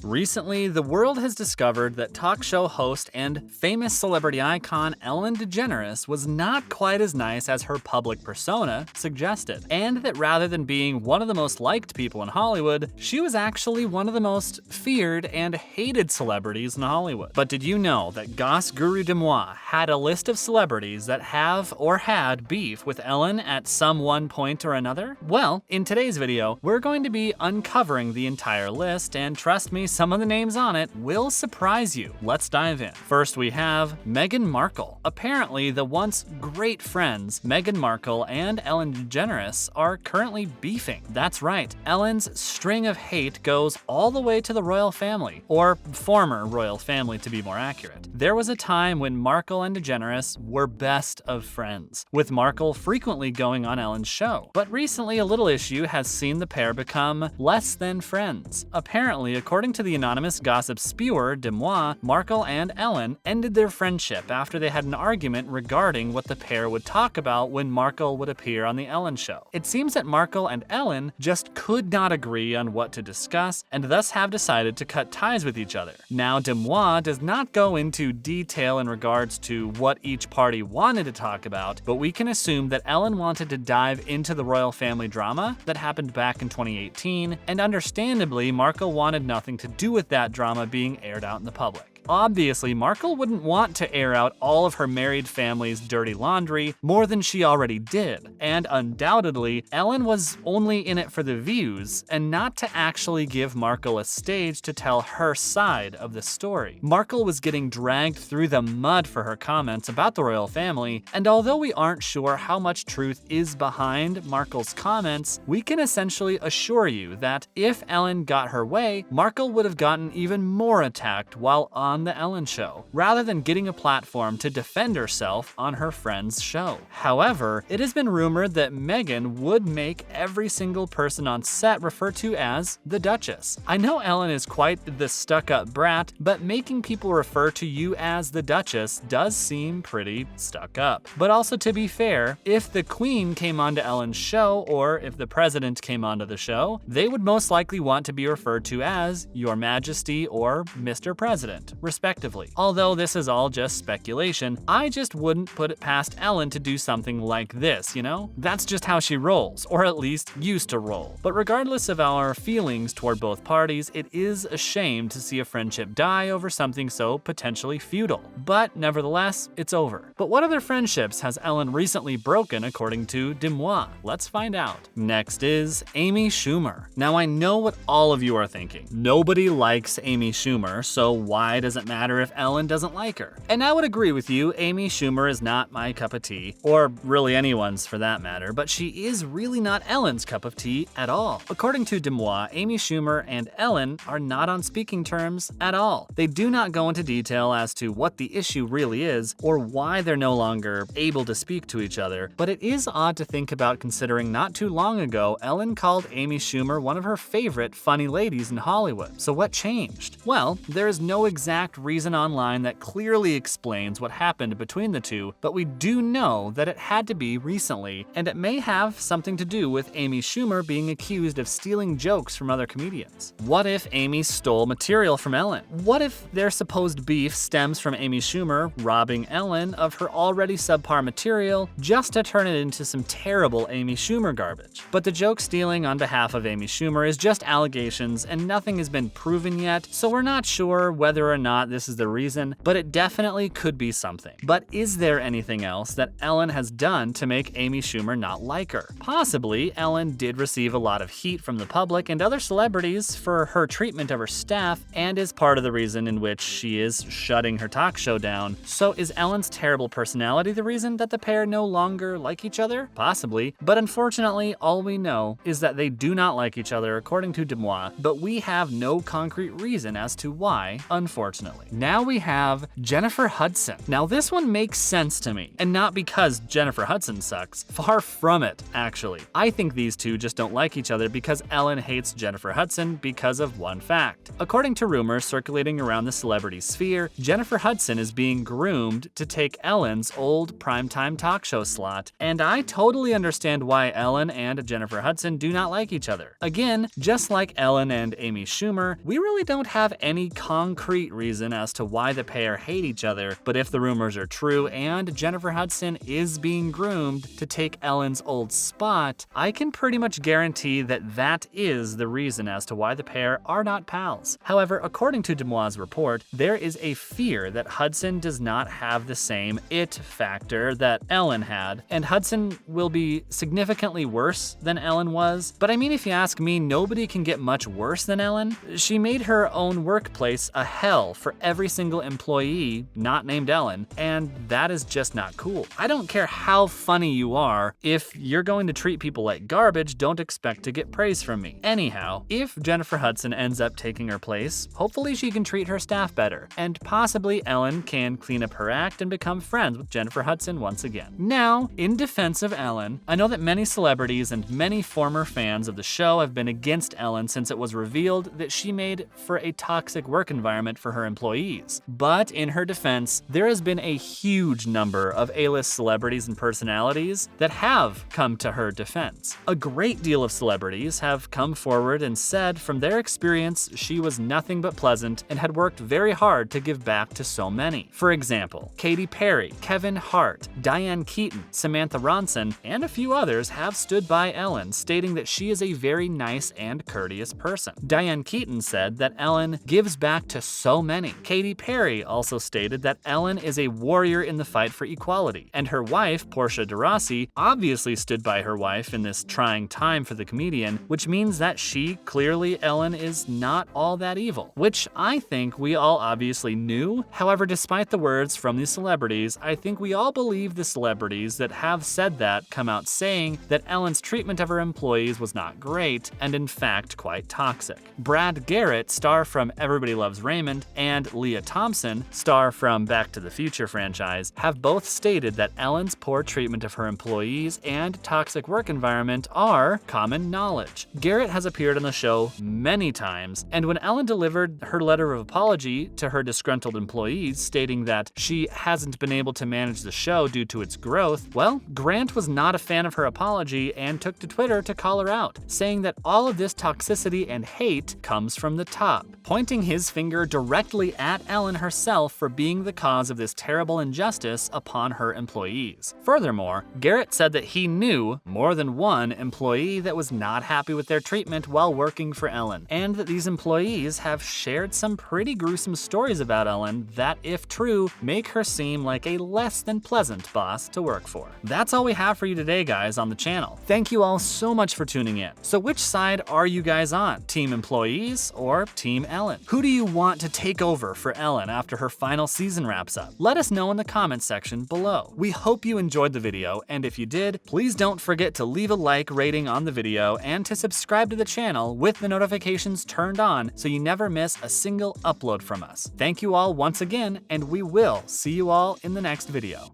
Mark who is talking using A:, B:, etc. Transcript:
A: Recently, the world has discovered that talk show host and famous celebrity icon Ellen DeGeneres was not quite as nice as her public persona suggested, and that rather than being one of the most liked people in Hollywood, she was actually one of the most feared and hated celebrities in Hollywood. But did you know that Goss guru Deuxmoi had a list of celebrities that have or had beef with Ellen at some one point or another? Well, in today's video, we're going to be uncovering the entire list, and trust me, some of the names on it will surprise you. Let's dive in. First, we have Meghan Markle. Apparently, the once great friends Meghan Markle and Ellen DeGeneres are currently beefing. That's right, Ellen's string of hate goes all the way to the royal family, or former royal family to be more accurate. There was a time when Markle and DeGeneres were best of friends, with Markle frequently going on Ellen's show. But recently, a little issue has seen the pair become less than friends. Apparently, according to the anonymous gossip spewer Deuxmoi, Markle and Ellen ended their friendship after they had an argument regarding what the pair would talk about when Markle would appear on the Ellen show. It seems that Markle and Ellen just could not agree on what to discuss, and thus have decided to cut ties with each other. Now, Deuxmoi does not go into detail in regards to what each party wanted to talk about, but we can assume that Ellen wanted to dive into the royal family drama that happened back in 2018, and understandably, Markle wanted nothing to do with that drama being aired out in the public. Obviously, Markle wouldn't want to air out all of her married family's dirty laundry more than she already did, and undoubtedly, Ellen was only in it for the views and not to actually give Markle a stage to tell her side of the story. Markle was getting dragged through the mud for her comments about the royal family, and although we aren't sure how much truth is behind Markle's comments, we can essentially assure you that if Ellen got her way, Markle would have gotten even more attacked while on the Ellen show, rather than getting a platform to defend herself on her friend's show. However, it has been rumored that Meghan would make every single person on set refer to as the Duchess. I know Ellen is quite the stuck-up brat, but making people refer to you as the Duchess does seem pretty stuck up. But also, to be fair, if the Queen came onto Ellen's show, or if the President came onto the show, they would most likely want to be referred to as Your Majesty or Mr. President, respectively. Although this is all just speculation, I just wouldn't put it past Ellen to do something like this, you know? That's just how she rolls, or at least used to roll. But regardless of our feelings toward both parties, it is a shame to see a friendship die over something so potentially feudal. But nevertheless, it's over. But what other friendships has Ellen recently broken according to Deuxmoi? Let's find out. Next is Amy Schumer. Now, I know what all of you are thinking. Nobody likes Amy Schumer, so why does it matter if Ellen doesn't like her? And I would agree with you, Amy Schumer is not my cup of tea, or really anyone's for that matter, but she is really not Ellen's cup of tea at all. According to Deuxmoi, Amy Schumer and Ellen are not on speaking terms at all. They do not go into detail as to what the issue really is, or why they're no longer able to speak to each other, but it is odd to think about considering not too long ago, Ellen called Amy Schumer one of her favorite funny ladies in Hollywood. So what changed? Well, there is no exact reason online that clearly explains what happened between the two, but we do know that it had to be recently, and it may have something to do with Amy Schumer being accused of stealing jokes from other comedians. What if Amy stole material from Ellen? What if their supposed beef stems from Amy Schumer robbing Ellen of her already subpar material just to turn it into some terrible Amy Schumer garbage? But the joke stealing on behalf of Amy Schumer is just allegations and nothing has been proven yet, so we're not sure whether or not this is the reason, but it definitely could be something. But is there anything else that Ellen has done to make Amy Schumer not like her? Possibly, Ellen did receive a lot of heat from the public and other celebrities for her treatment of her staff, and is part of the reason in which she is shutting her talk show down. So is Ellen's terrible personality the reason that the pair no longer like each other? Possibly, but unfortunately, all we know is that they do not like each other according to Deuxmoi, but we have no concrete reason as to why, unfortunately. unfortunately. Now we have Jennifer Hudson. Now this one makes sense to me, and not because Jennifer Hudson sucks. Far from it, actually. I think these two just don't like each other because Ellen hates Jennifer Hudson because of one fact. According to rumors circulating around the celebrity sphere, Jennifer Hudson is being groomed to take Ellen's old primetime talk show slot, and I totally understand why Ellen and Jennifer Hudson do not like each other. Again, just like Ellen and Amy Schumer, we really don't have any concrete reason as to why the pair hate each other, but if the rumors are true and Jennifer Hudson is being groomed to take Ellen's old spot, I can pretty much guarantee that that is the reason as to why the pair are not pals. However, according to Deuxmoi's report, there is a fear that Hudson does not have the same it factor that Ellen had, and Hudson will be significantly worse than Ellen was. But I mean, if you ask me, nobody can get much worse than Ellen. She made her own workplace a hell for every single employee not named Ellen, and that is just not cool. I don't care how funny you are, if you're going to treat people like garbage, don't expect to get praise from me. Anyhow, if Jennifer Hudson ends up taking her place, hopefully she can treat her staff better, and possibly Ellen can clean up her act and become friends with Jennifer Hudson once again. Now, in defense of Ellen, I know that many celebrities and many former fans of the show have been against Ellen since it was revealed that she made for a toxic work environment for her employees. But in her defense, there has been a huge number of A-list celebrities and personalities that have come to her defense. A great deal of celebrities have come forward and said from their experience she was nothing but pleasant and had worked very hard to give back to so many. For example, Katy Perry, Kevin Hart, Diane Keaton, Samantha Ronson, and a few others have stood by Ellen, stating that she is a very nice and courteous person. Diane Keaton said that Ellen gives back to so many. Katy Perry also stated that Ellen is a warrior in the fight for equality, and her wife, Portia de Rossi, obviously stood by her wife in this trying time for the comedian, which means that clearly Ellen is not all that evil, which I think we all obviously knew. However, despite the words from these celebrities, I think we all believe the celebrities that have said that come out saying that Ellen's treatment of her employees was not great and in fact quite toxic. Brad Garrett, star from Everybody Loves Raymond, and Leah Thompson, star from Back to the Future franchise, have both stated that Ellen's poor treatment of her employees and toxic work environment are common knowledge. Garrett has appeared on the show many times, and when Ellen delivered her letter of apology to her disgruntled employees, stating that she hasn't been able to manage the show due to its growth, well, Grant was not a fan of her apology and took to Twitter to call her out, saying that all of this toxicity and hate comes from the top, pointing his finger directly at Ellen herself for being the cause of this terrible injustice upon her employees. Furthermore, Garrett said that he knew more than one employee that was not happy with their treatment while working for Ellen, and that these employees have shared some pretty gruesome stories about Ellen that, if true, make her seem like a less than pleasant boss to work for. That's all we have for you today, guys, on the channel. Thank you all so much for tuning in. So which side are you guys on? Team employees or Team Ellen? Who do you want to take over for Ellen after her final season wraps up? Let us know in the comments section below. We hope you enjoyed the video, and if you did, please don't forget to leave a like rating on the video and to subscribe to the channel with the notifications turned on so you never miss a single upload from us. Thank you all once again, and we will see you all in the next video.